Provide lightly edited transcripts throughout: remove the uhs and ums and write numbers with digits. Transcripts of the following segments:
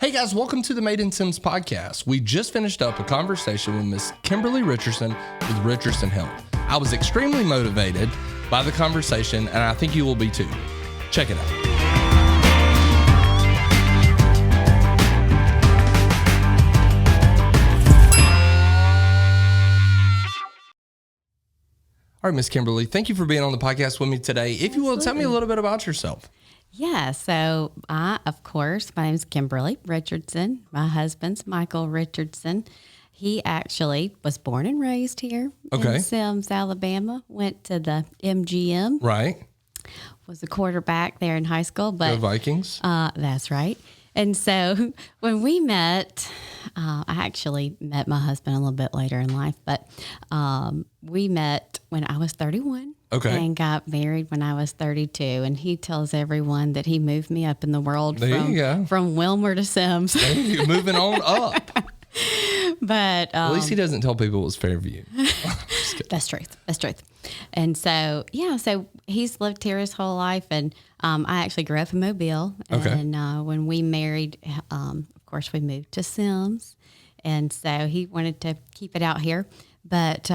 Hey guys, welcome to the Made in Sims podcast. We just finished up a conversation with Miss Kimberly Richardson with Richardson Health. I was extremely motivated by the conversation, and I think you will be too. Check it out. All right, Miss Kimberly, thank you for being on the podcast with me today. If you will, tell me a little bit about yourself. Yeah, so of course, my name is Kimberly Richardson. My husband's Michael Richardson. He actually was born and raised here in Sims, Alabama. Went to the MGM. Right. Was a quarterback there in high school. But Go Vikings. That's right. And so when we met, I actually met my husband a little bit later in life, but we met when I was 31. And got married when I was 32. And he tells everyone that he moved me up in the world from Wilmer to Sims. Moving on up. But at least he doesn't tell people it was Fairview. That's truth. That's truth. And so, so he's lived here his whole life. And I actually grew up in Mobile. And when we married, of course, we moved to Sims. And so he wanted to keep it out here. But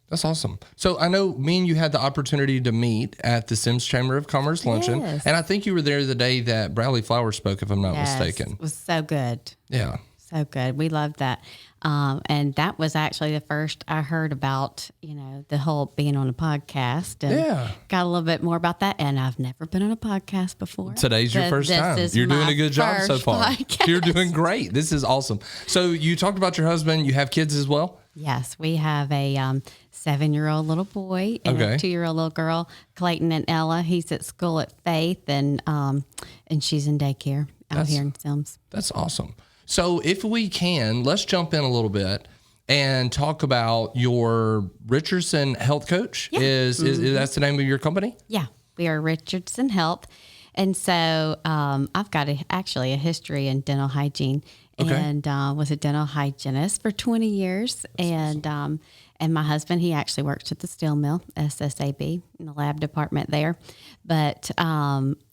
That's awesome. So I know me and you had the opportunity to meet at the Sims Chamber of Commerce luncheon. Yes. And I think you were there the day that Bradley Flowers spoke, if I'm not mistaken. It was so good. Yeah. So good. We loved that. And that was actually the first I heard about, the whole being on a podcast. And got a little bit more about that. And I've never been on a podcast before. Today's your first time. You're doing a good job so far. Podcast. You're doing great. This is awesome. So you talked about your husband. You have kids as well? Yes. We have a 7-year-old little boy and a 2-year-old little girl, Clayton and Ella. He's at school at Faith, and she's in daycare out here in Sims. That's awesome. So if we can, let's jump in a little bit and talk about your Richardson Health Coach. Yeah. Is that's the name of your company? Yeah, we are Richardson Health. And so I've got actually a history in dental hygiene and was a dental hygienist for 20 years. That's awesome. And my husband, he actually works at the steel mill, SSAB, in the lab department there. But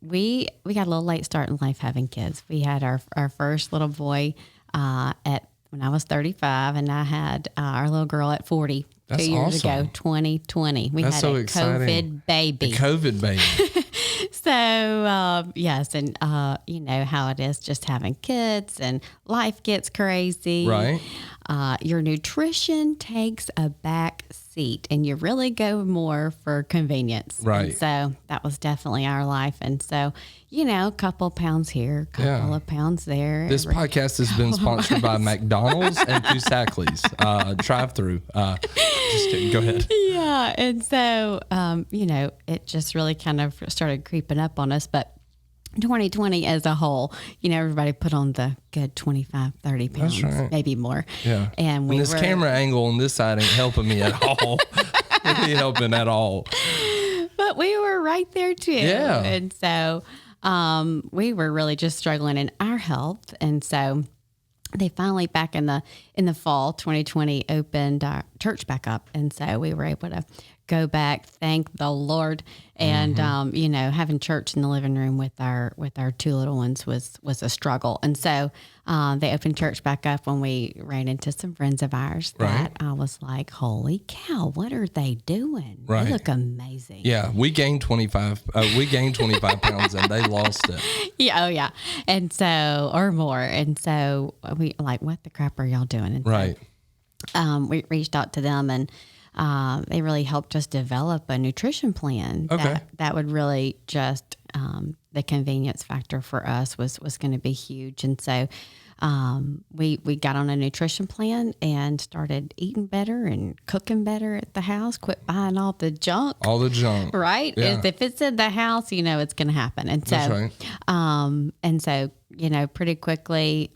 we got a little late start in life having kids. We had our first little boy when I was 35, and I had our little girl at 40. That's 2 years ago, 2020. We had a COVID baby. A COVID baby. So, yes, and you know how it is just having kids, and life gets crazy. Right. Your nutrition takes a back seat, and you really go more for convenience. Right. And so that was definitely our life. And so, a couple pounds here, couple of pounds there. This podcast has been sponsored by McDonald's and Fusackley's drive-through. Just kidding. Go ahead. Yeah. And so, it just really kind of started creeping up on us. But 2020 as a whole, everybody put on the good 25, 30 pounds, maybe more. Yeah. And this camera angle on this side ain't helping me at all. It ain't helping at all. But we were right there too. Yeah. And so we were really just struggling in our health. And so they finally back in the fall 2020 opened our church back up. And so we were able to go back, thank the Lord. And, having church in the living room with our two little ones was a struggle. And so they opened church back up when we ran into some friends of ours that I was like, holy cow, what are they doing? Right. They look amazing. Yeah. We gained 25 pounds and they lost it. Yeah. Oh yeah. And so, or more. And so we like, what the crap are y'all doing? And so, we reached out to them, and they really helped us develop a nutrition plan that would really just the convenience factor for us was going to be huge. And so we got on a nutrition plan and started eating better and cooking better at the house, quit buying all the junk. Right? Yeah. If it's in the house, it's going to happen. And so, pretty quickly,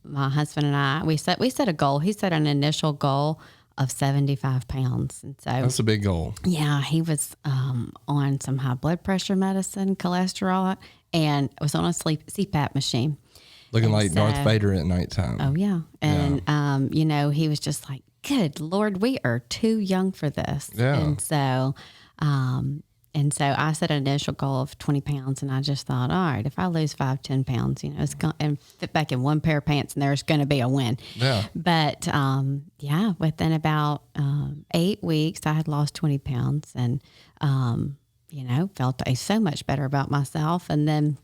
my husband and I, we set a goal. He set an initial goal of 75 pounds. And so that's a big goal. Yeah. He was on some high blood pressure medicine, cholesterol, and was on a CPAP machine. Looking like Darth Vader at nighttime. Oh, yeah. And, he was just like, good Lord, we are too young for this. Yeah. And so And so I set an initial goal of 20 pounds, and I just thought, all right, if I lose 10 pounds, it's going and fit back in one pair of pants, and there's going to be a win. Yeah. But within about 8 weeks, I had lost 20 pounds, and felt so much better about myself. And then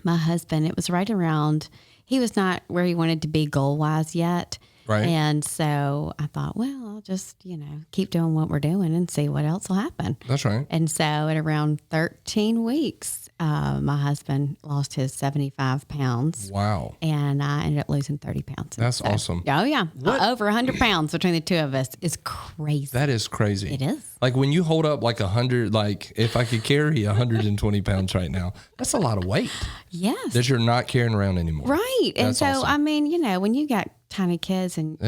my husband, it was right around. He was not where he wanted to be goal wise yet. Right. And so I thought, well, I'll just, keep doing what we're doing and see what else will happen. That's right. And so at around 13 weeks, my husband lost his 75 pounds. Wow. And I ended up losing 30 pounds. That's awesome. Oh, yeah. Over 100 pounds between the two of us is crazy. That is crazy. It is. Like when you hold up like 100, like if I could carry 120 pounds right now, that's a lot of weight. Yes. That you're not carrying around anymore. Right. And That's so, awesome. I mean, when you got tiny kids and,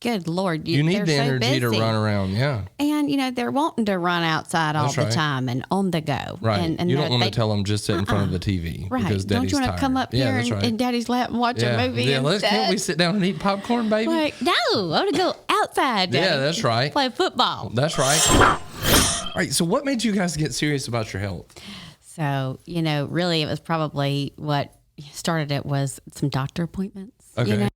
good Lord, You need the they're so energy to busy. run around. Yeah. And, they're wanting to run outside all That's the right. time and on the go. Right. And you don't want to tell them just sit in front of the TV. Right. Because Don't Daddy's you want tired. to come up Yeah, here that's right. in Daddy's lap and watch a movie Yeah, instead? can't we sit down and eat popcorn, baby? Like, no, I want to go outside, Daddy. Yeah, that's right. Play football. That's right. All right. So what made you guys get serious about your health? So, really it was probably what started it was some doctor appointments. Okay.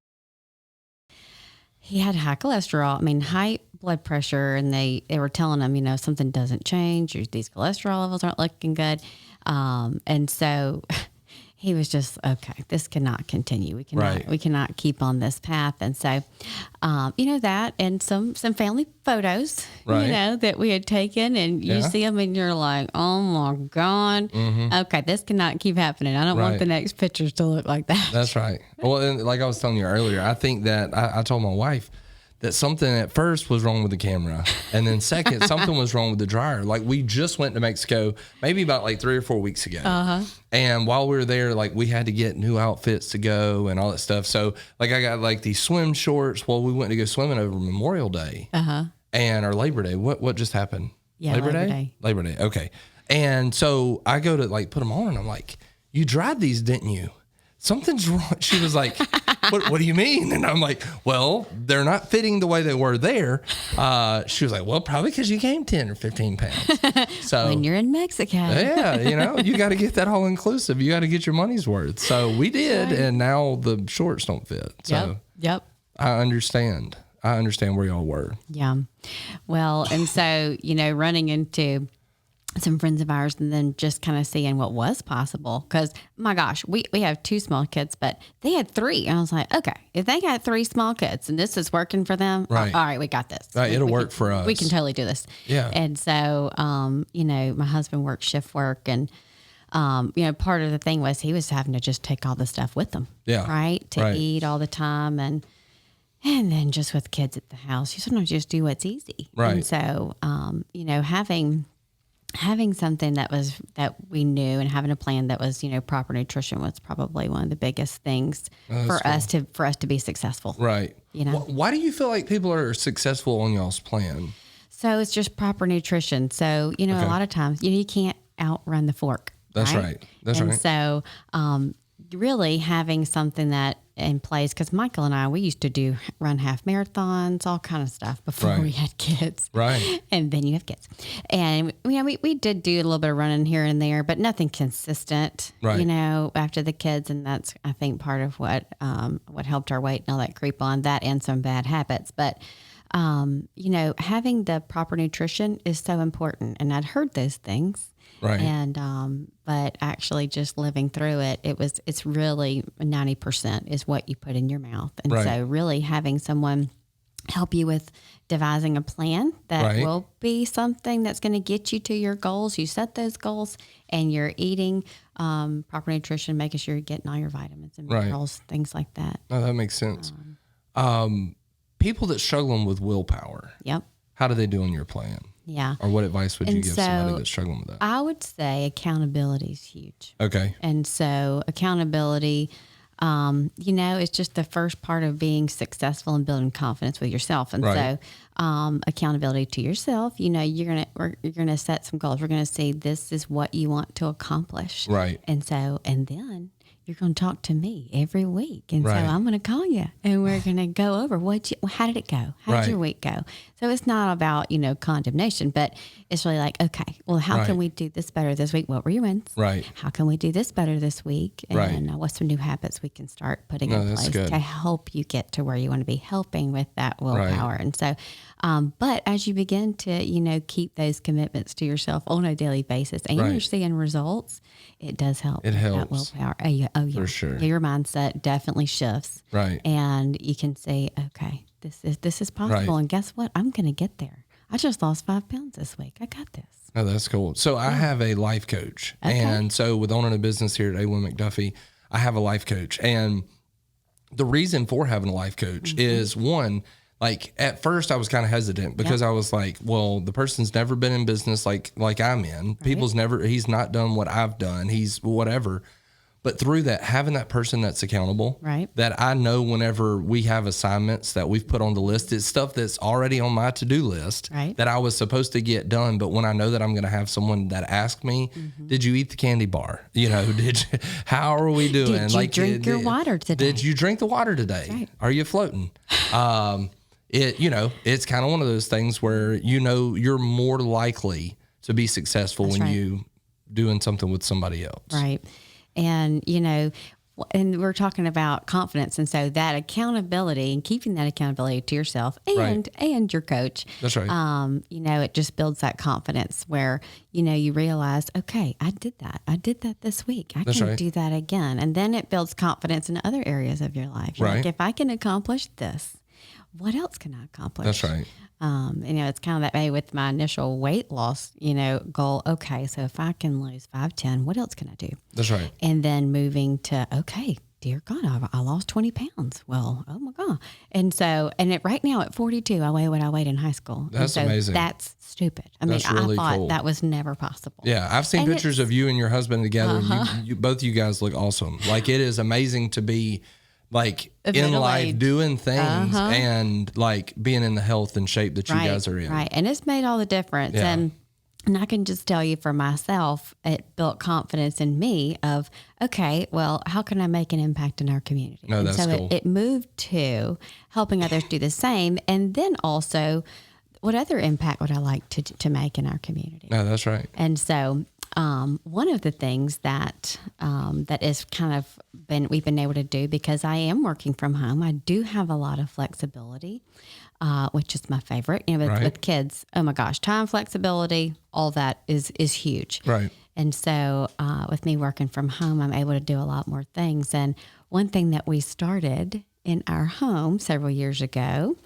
He had high cholesterol, high blood pressure, and they were telling him, something doesn't change. These cholesterol levels aren't looking good. And so he was just, okay, this cannot continue. We cannot keep on this path. And so, that and some family photos, Right. that we had taken, and you see them and you're like, oh my God, okay, this cannot keep happening. I don't want Right. the next pictures to look like that. That's right. Well, and like I was telling you earlier, I think that I told my wife that something at first was wrong with the camera. And then second, something was wrong with the dryer. Like we just went to Mexico maybe about like 3 or 4 weeks ago. Uh-huh. And while we were there, like we had to get new outfits to go and all that stuff. So like I got like these swim shorts. Well, we went to go swimming over Memorial Day and our Labor Day. What just happened? Yeah, Labor Day. Labor Day. Okay. And so I go to like put them on and I'm like, you dried these, didn't you? Something's wrong. She was like, what do you mean? And I'm like, well, they're not fitting the way they were there. She was like, well, probably because you gained 10 or 15 pounds. So When you're in Mexico. yeah, you got to get that all inclusive. You got to get your money's worth. So we did. And now the shorts don't fit. So Yep. I understand where y'all were. Yeah. Well, and so, running into some friends of ours and then just kind of seeing what was possible. Because, my gosh, we have 2 small kids, but they had 3. And I was like, okay, if they got 3 small kids and this is working for them, Right. all right, we got this. Right, it'll We work can- for us. We can totally do this. Yeah. And so, my husband worked shift work and, part of the thing was he was having to just take all the stuff with him. Yeah. Right. To Right. eat all the time. And then just with kids at the house, you sometimes just do what's easy. Right. And so, having something that we knew and having a plan that was, proper nutrition was probably one of the biggest things for us to be successful. Right. Why do you feel like people are successful on y'all's plan? So it's just proper nutrition. So, a lot of times, you can't outrun the fork. That's right. That's right. So, really having something that in place, because Michael and I, we used to run half marathons, all kind of stuff before Right. we had kids. Right. And then you have kids. And, we did do a little bit of running here and there, but nothing consistent, Right. After the kids. And that's, I think, part of what helped our weight and all that creep on, that and some bad habits. But, having the proper nutrition is so important. And I'd heard those things. Right. And, but actually just living through it, it's really 90% is what you put in your mouth. And Right. so really having someone help you with devising a plan that Right. will be something that's going to get you to your goals. You set those goals and you're eating, proper nutrition, making sure you're getting all your vitamins and Right. minerals, things like that. No, that makes sense. People that struggling with willpower, Yep. how do they do on your plan? Yeah. Or what advice would you And give so somebody that's struggling with that? I would say accountability is huge. Okay. And so accountability, it's just the first part of being successful and building confidence with yourself. And Right. so accountability to yourself. You're gonna set some goals. We're gonna say this is what you want to accomplish. Right. And then you're going to talk to me every week. And Right. so I'm going to call you and we're going to go over how did it go? How did your week go? So it's not about, condemnation, but it's really like, okay, well, how can we do this better this week? What were your wins? Right. How can we do this better this week? And what's some new habits we can start putting in place to help you get to where you want to be, helping with that willpower. Right. And so, but as you begin to, keep those commitments to yourself on a daily basis and you're seeing results, it does help. It helps. That willpower. Oh, yeah. For sure. Your mindset definitely shifts. Right. And you can say, okay, this is possible. And guess what? I'm going to get there. I just lost 5 pounds this week. I got this. Oh, that's cool. So I have a life coach. Okay. And so with owning a business here at A1 McDuffie, I have a life coach. And the reason for having a life coach is one, like at first I was kind of hesitant because I was like, well, the person's never been in business like I'm in. Right. He's not done what I've done. He's whatever. But through that, having that person that's accountable, right? That I know whenever we have assignments that we've put on the list, it's stuff that's already on my to-do list that I was supposed to get done. But when I know that I'm going to have someone that asks me, did you eat the candy bar? How are we doing? Did you drink your water today? Did you drink the water today? Right. Are you floating? It's kind of one of those things where, you're more likely to be successful when you doing something with somebody else. Right. And, and we're talking about confidence. And so that accountability and keeping that accountability to yourself and your coach. That's right. It just builds that confidence where, you realize, okay, I did that. I did that this week. I can do that again. And then it builds confidence in other areas of your life. You're like, if I can accomplish this, what else can I accomplish? That's right. It's kind of that way with my initial weight loss, goal. Okay, so if I can lose 5-10, what else can I do? That's right. And then moving to, okay, dear God, I lost 20 pounds. Well, oh my God. And so, right now at 42, I weigh what I weighed in high school. That's amazing. That's stupid. I thought that was never possible. Yeah. I've seen pictures of you and your husband together. You both of you guys look awesome. Like it is amazing to be like in life doing things and like being in the health and shape that you guys are in. Right. And it's made all the difference. Yeah. And I can just tell you for myself, it built confidence in me of, okay, well, how can I make an impact in our community? No, that's cool. It moved to helping others do the same. And then also, what other impact would I like to make in our community? No, that's right. And so one of the things that is kind of we've been able to do, because I am working from home, I do have a lot of flexibility, which is my favorite. With kids, oh my gosh, time flexibility, all that is huge. Right. And so with me working from home, I'm able to do a lot more things. And one thing that we started in our home several years ago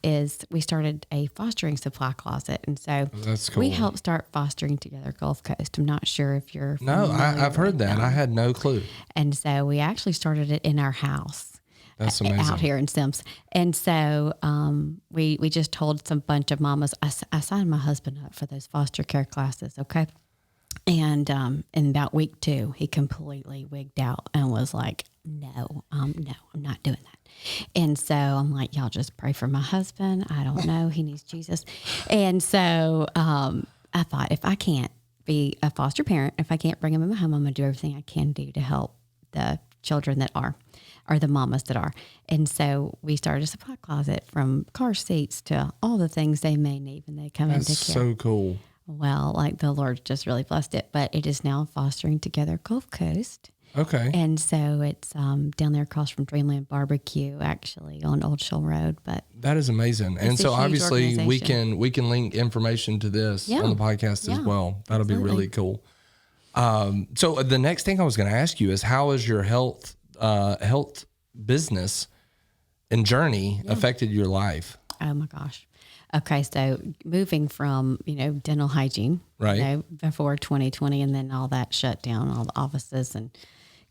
is we started a fostering supply closet. And so that's cool. We helped start Fostering Together Gulf Coast. I'm not sure if you're No, I've heard that. I had no clue. And so we actually started it in our house. That's amazing. Out here in Sims. And so we just told some bunch of mamas, I signed my husband up for those foster care classes, okay? And in about week 2, he completely wigged out and was like, no, I'm not doing that. And so I'm like, y'all just pray for my husband. I don't know. He needs Jesus. And so I thought, if I can't be a foster parent, if I can't bring him in my home, I'm going to do everything I can do to help the children that are, or the mamas that are. And so we started a supply closet, from car seats to all the things they may need when they come into care. That's so cool. Well, like the Lord just really blessed it, but it is now Fostering Together Gulf Coast. Okay. And so it's down there across from Dreamland Barbecue, actually, on Old Shoal Road. But that is amazing. And so obviously we can link information to this on the podcast as well. That'll be really cool. So the next thing I was going to ask you is, how has your health business and journey affected your life? Oh my gosh. Okay, so moving from, dental hygiene, before 2020, and then all that shut down, all the offices, and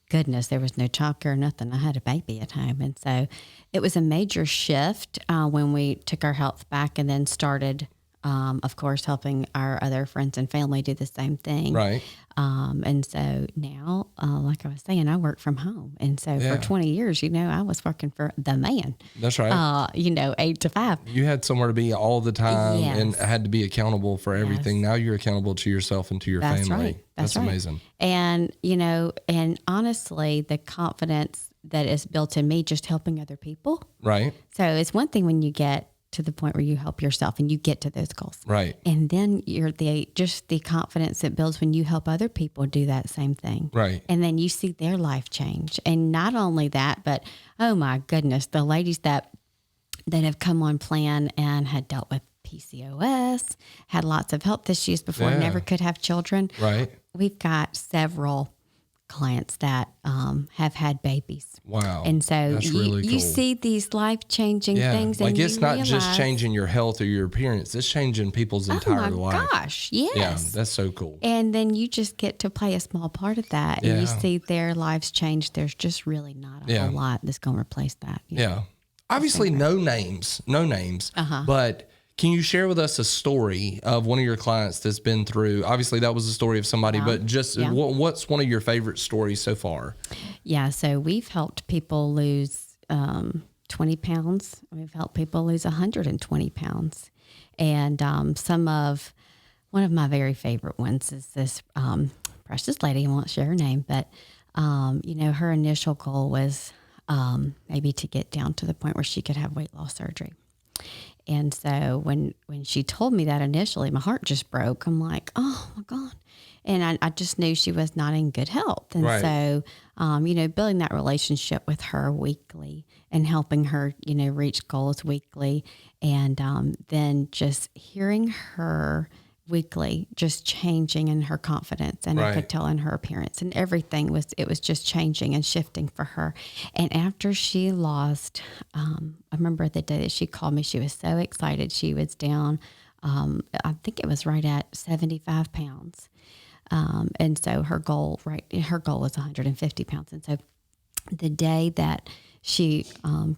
goodness, there was no childcare, nothing. I had a baby at home. And so it was a major shift when we took our health back, and then started, of course, helping our other friends and family do the same thing. Right. And so now, like I was saying, I work from home. And so for 20 years, I was working for the man. That's right. 8 to 5. You had somewhere to be all the time and had to be accountable for everything. Now you're accountable to yourself and to your family. Right. That's right. amazing. And, and honestly, the confidence that is built in me just helping other people. Right. So it's one thing when you get to the point where you help yourself and you get to those goals. Right. And then you're the confidence that builds when you help other people do that same thing. Right. And then you see their life change. And not only that, but oh my goodness, the ladies that have come on plan and had dealt with PCOS, had lots of health issues before, never could have children. Right. We've got several clients that have had babies. Wow. And so that's really cool. You see these life-changing things. Like and it's not realize, just changing your health or your appearance. It's changing people's entire life. Oh my gosh, yes. Yeah, that's so cool. And then you just get to play a small part of that. And you see their lives change. There's just really not a whole lot that's going to replace that. Yeah. Obviously no names, but can you share with us a story of one of your clients that's been through, obviously that was a story of somebody, but just what's one of your favorite stories so far? Yeah. So we've helped people lose 20 pounds. We've helped people lose 120 pounds. And one of my very favorite ones is this precious lady. I won't share her name, but her initial goal was maybe to get down to the point where she could have weight loss surgery. And so when she told me that initially, my heart just broke. I'm like, oh my God. And I just knew she was not in good health. And so, building that relationship with her weekly and helping her, reach goals weekly. And then just hearing her weekly, just changing in her confidence, and I could tell in her appearance, and everything was just changing and shifting for her. And after she lost, I remember the day that she called me, she was so excited. She was down, I think it was right at 75 pounds. And so her goal was 150 pounds. And so the day that she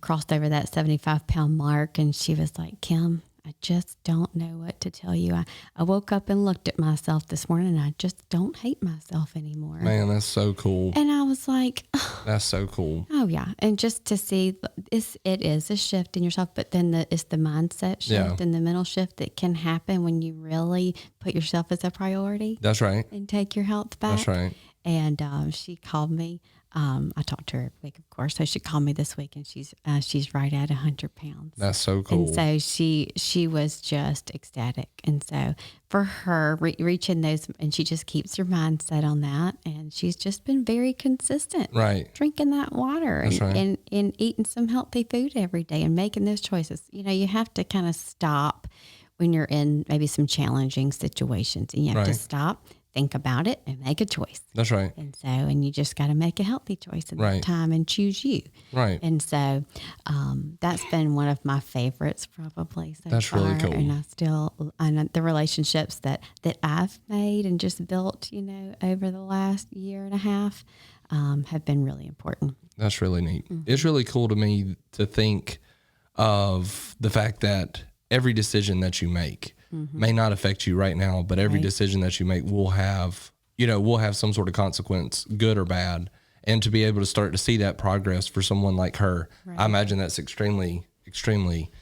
crossed over that 75-pound mark, and she was like, Kim, I just don't know what to tell you. I woke up and looked at myself this morning, and I just don't hate myself anymore. Man, that's so cool. And I was like, that's so cool. Oh yeah. And just to see it is a shift in yourself, but then it's the mindset shift and the mental shift that can happen when you really put yourself as a priority. That's right. And take your health back. That's right. And she called me. I talked to her every week, of course. So she called me this week, and she's right at 100 pounds. That's so cool. And so she was just ecstatic. And so for her reaching those, and she just keeps her mindset on that. And she's just been very consistent. Right. Drinking that water and eating some healthy food every day and making those choices. You have to kind of stop when you're in maybe some challenging situations, and you have to stop, think about it, and make a choice. That's right. And you just got to make a healthy choice in that time and choose you. Right. And so that's been one of my favorites probably so that's far. Really cool. And I know the relationships that I've made and just built, over the last year and a half have been really important. That's really neat. Mm-hmm. It's really cool to me to think of the fact that every decision that you make may not affect you right now, but every decision that you make will have some sort of consequence, good or bad. And to be able to start to see that progress for someone like her, I imagine that's extremely, extremely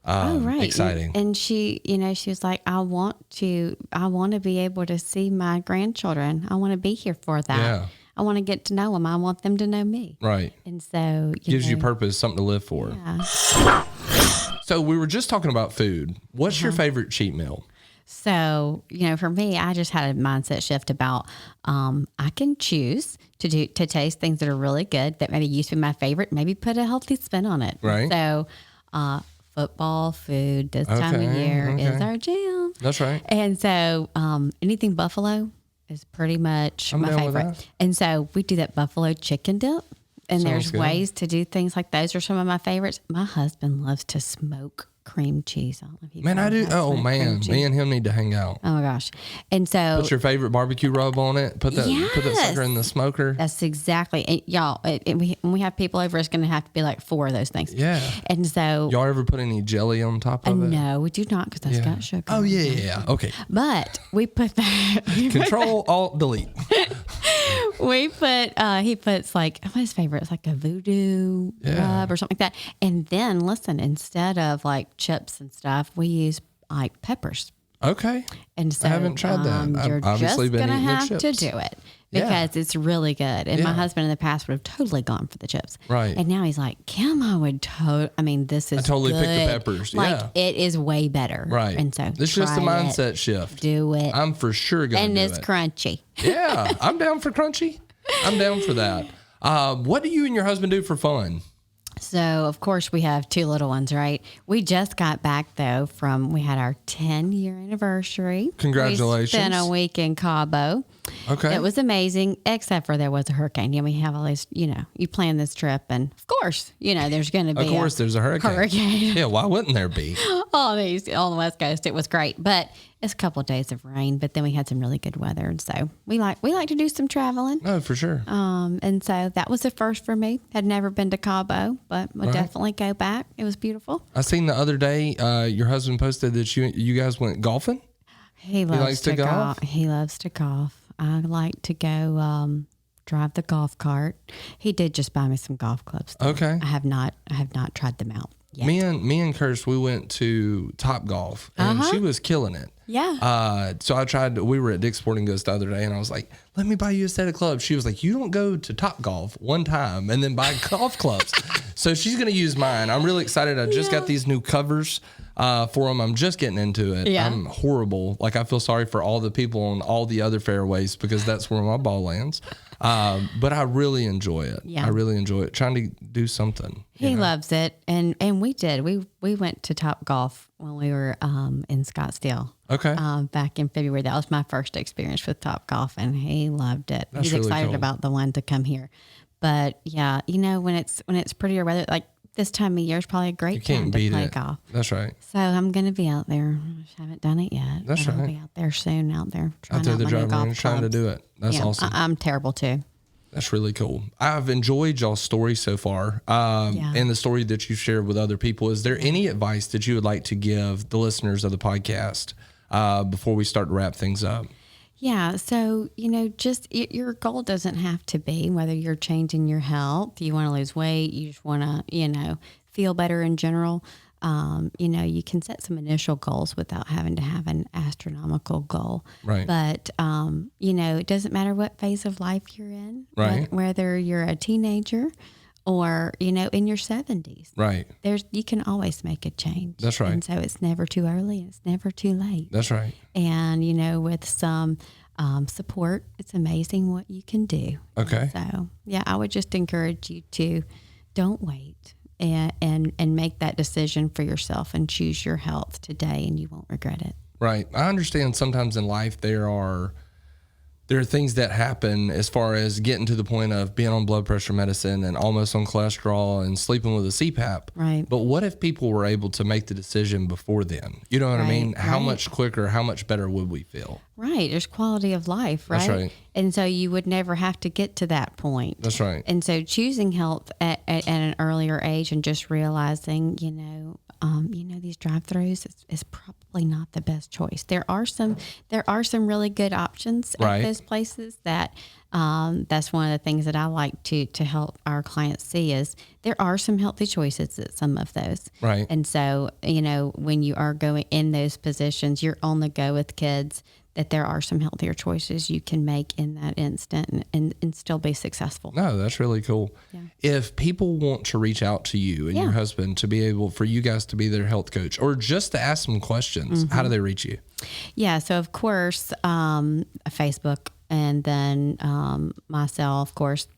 exciting. And she, she was like, I want to be able to see my grandchildren. I want to be here for that. Yeah. I want to get to know them. I want them to know me. Right. And so gives you purpose, something to live for. Yeah. So we were just talking about food. What's your favorite cheat meal? So, for me, I just had a mindset shift about I can choose to taste things that are really good that maybe used to be my favorite, maybe put a healthy spin on it. Right. So football, food this time of year is our jam. That's right. And so anything buffalo is pretty much my favorite. And so we do that buffalo chicken dip. And there's ways to do things like those are some of my favorites. My husband loves to smoke cream cheese. I don't know if you Man, I do. Oh man, me and him need to hang out. Oh my gosh. And so put your favorite barbecue rub on it. Put that sucker in the smoker. That's exactly. And y'all, when we have people over, it's going to have to be like 4 of those things. Yeah. And so y'all ever put any jelly on top of it? No, we do not, because that's got sugar. Oh yeah. Okay. But we put that. Control Alt Delete. We put. He puts like, what's his favorite? It's like a voodoo rub or something like that. And then listen, instead of like chips and stuff, we use like peppers. Okay. And so I haven't tried that. You're obviously just gonna have to do it because it's really good. And my husband in the past would have totally gone for the chips. Right. And now he's like, Kim, I would this is I totally good. picked the peppers. Like it is way better. Right. And so it's just a mindset shift. Do it. I'm for sure going to do it. And it's crunchy. Yeah. I'm down for crunchy. I'm down for that. What do you and your husband do for fun? So, of course, we have 2 little ones, right? We just got back, though, we had our 10-year anniversary. Congratulations. We spent a week in Cabo. Okay. It was amazing, except for there was a hurricane. We have all these, you plan this trip, and of course, there's going to be there's a hurricane. Yeah, why wouldn't there be? On the West Coast, it was great, but it's a couple of days of rain. But then we had some really good weather, and so we like to do some traveling. Oh, for sure. And so that was the first for me. Had never been to Cabo, but would definitely go back. It was beautiful. I seen the other day your husband posted that you guys went golfing. He likes to golf. He loves to golf. I like to go drive the golf cart. He did just buy me some golf clubs, though. Okay. I have not tried them out yet. Me and Kirst, we went to Top Golf, and she was killing it. Yeah. So we were at Dick's Sporting Goods the other day, and I was like, let me buy you a set of clubs. She was like, you don't go to Top Golf one time and then buy golf clubs. So she's going to use mine. I'm really excited. I just got these new covers for them. I'm just getting into it. Yeah. I'm horrible. Like, I feel sorry for all the people on all the other fairways because that's where my ball lands. But I really enjoy it. Yeah. I really enjoy it. Trying to do something. He loves it. And we did. We went to Top Golf when we were in Scottsdale. Okay. Back in February. That was my first experience with Top Golf, and he loved it. That's He's really excited cool. about the one to come here. But yeah, when it's prettier weather, like this time of year is probably a great time to play golf. That's right. So I'm going to be out there. I just haven't done it yet. That's right. I'll be out there soon, trying Out there out the my new driving golf range trying to clubs. do it. That's awesome. I'm terrible too. That's really cool. I've enjoyed y'all's story so far, and the story that you shared with other people. Is there any advice that you would like to give the listeners of the podcast before we start to wrap things up? Yeah. So, just your goal doesn't have to be whether you're changing your health, you want to lose weight, you just want to, feel better in general. You can set some initial goals without having to have an astronomical goal. Right. But, it doesn't matter what phase of life you're in, right. Whether you're a teenager or, in your 70s. Right. You can always make a change. That's right. And so it's never too early. It's never too late. That's right. And, with some support, it's amazing what you can do. Okay. So, yeah, I would just encourage you to don't wait and make that decision for yourself and choose your health today, and you won't regret it. Right. I understand sometimes in life there are things that happen as far as getting to the point of being on blood pressure medicine and almost on cholesterol and sleeping with a CPAP. Right. But what if people were able to make the decision before then? You know what I mean? How much quicker, how much better would we feel? Right. There's quality of life, right? That's right. And so you would never have to get to that point. That's right. And so choosing health at an earlier age and just realizing, these drive-throughs is probably not the best choice. There are some really good options at those places that that's one of the things that I like to help our clients see is there are some healthy choices at some of those. Right. And so, when you are going in those positions, you're on the go with kids, that there are some healthier choices you can make in that instant and still be successful. No, that's really cool. Yeah. If people want to reach out to you and your husband to be able for you guys to be their health coach or just to ask some questions, how do they reach you? Yeah. So of course, Facebook and then my cell, of course.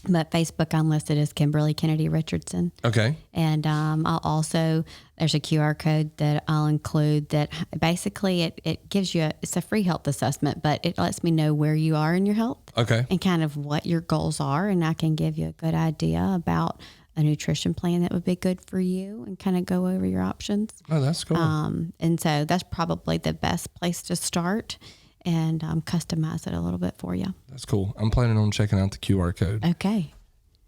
But Facebook, I'm listed as Kimberly Kennedy Richardson. Okay. And I'll also, there's a QR code that I'll include that basically it gives you, it's a free health assessment, but it lets me know where you are in your health. Okay. And kind of what your goals are. And I can give you a good idea about a nutrition plan that would be good for you and kind of go over your options. Oh, that's cool. And so that's probably the best place to start and customize it a little bit for you. That's cool. I'm planning on checking out the QR code. Okay.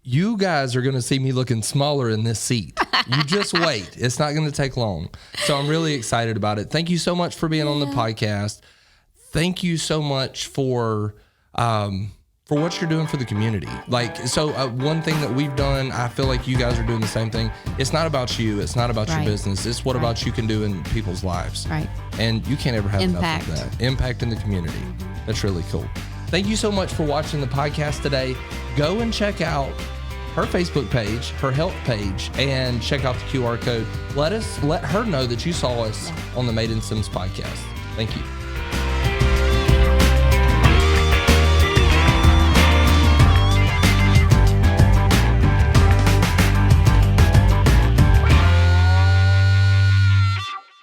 You guys are going to see me looking smaller in this seat. You just wait. It's not going to take long. So I'm really excited about it. Thank you so much for being on the podcast. Thank you so much for what you're doing for the community. One thing that we've done, I feel like you guys are doing the same thing. It's not about you. It's not about your business. It's what about you can do in people's lives. Right. And you can't ever have enough of that. Impact in the community. That's really cool. Thank you so much for watching the podcast today. Go and check out her Facebook page, her health page, and check out the QR code. Let her know that you saw us on the Made in Sims podcast. Thank you.